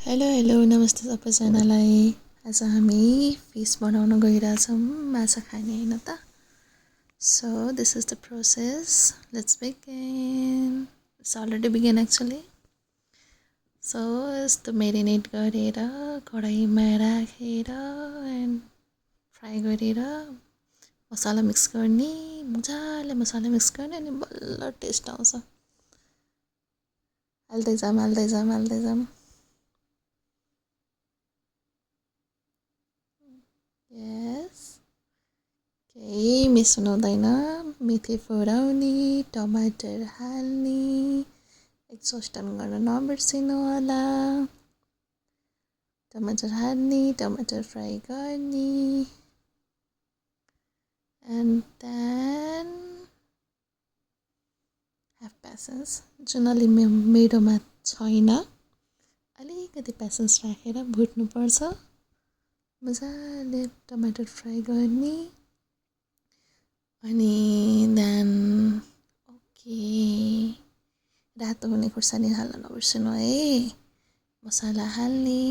Hello hello नमस्ते सबैजनालाई। आज हामी फिस बनाउन गइरहेछौँ, माछा खाने हैन त। So this is the process, let's begin. It's already begin actually. So यस्तो मेरिनेट गरेर कढाईमा राखेर एन्ड फ्राई गरेर मसाला मिक्स गर्ने, मजाले मसाला मिक्स गर्ने अनि बल्ल टेस्ट आउँछ। हाल्दै जाम। यस, केही मिसाउनु हुँदैन। मेथी फुराउने, टमाटर हाल्ने, एक्जस्ट अन गर्न नबिर्सिनु होला। टमाटर हाल्ने, टमाटर फ्राई गर्ने एन्ड देन ह्याभ पेसेन्स। जुन अलि मेरोमा छैन, अलिकति पेसेन्स राखेर भुट्नुपर्छ। मजाले टमाटर फ्राई गर्ने अनि देन ओके रातो हुने खुर्सानी हाल्न नबिर्सनु है। मसाला हाल्ने,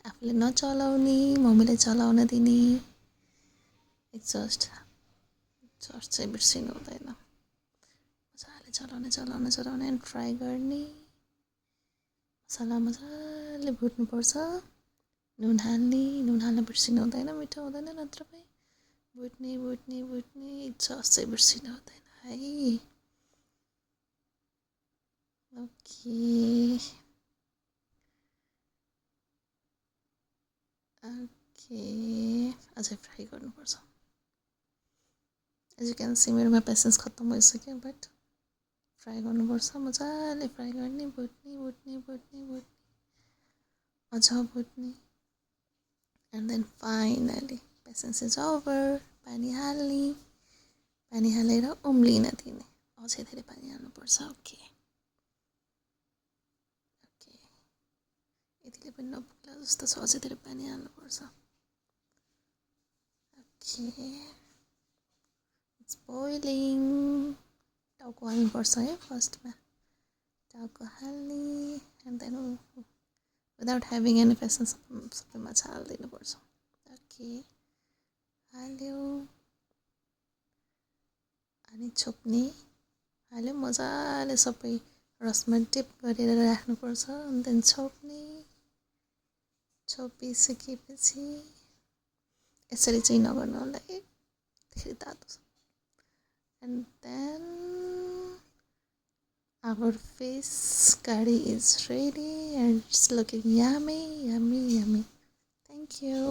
आफूले नचलाउने, मम्मीले चलाउन दिने। एक्जस्ट चाहिँ बिर्सिनु हुँदैन। मजाले चलाउने एन्ड फ्राई गर्ने। मसाला मजाले भुट्नुपर्छ। नुन हाल्न बिर्सिनु हुँदैन, मिठो हुँदैन नत्र भए। भुट्ने एक्जस्ट चाहिँ बिर्सिनु हुँदैन है। ओके अझै फ्राई गर्नुपर्छ। एज यु क्यान सी मेरोमा पेसेन्स खत्तम भइसक्यो, बट फ्राई गर्नुपर्छ। मजाले फ्राई गर्ने, भुट्ने अझ भुट्ने and then finally patience is over. पानी हालेर उम्लिन दिने। अझै धेरै पानी हाल्नुपर्छ। ओके यतिले पनि नपुग्ला जस्तो छ, अझै धेरै पानी हाल्नुपर्छ। Okay it's boiling. टाउको हाल्नुपर्छ है फर्स्टमा। टाउको हाल्ने and then without having any patience सबै माछा हालिदिनुपर्छ। ओके हाल्यो अनि छोप्ने हाल्यो, मजाले सबै रसमा डिप गरेर राख्नुपर्छ। अनि देन छोपिसकेपछि यसरी चाहिँ नगर्नु होला है, धेरै तातो छ। And then our fish curry is ready and it's looking yummy. Thank you.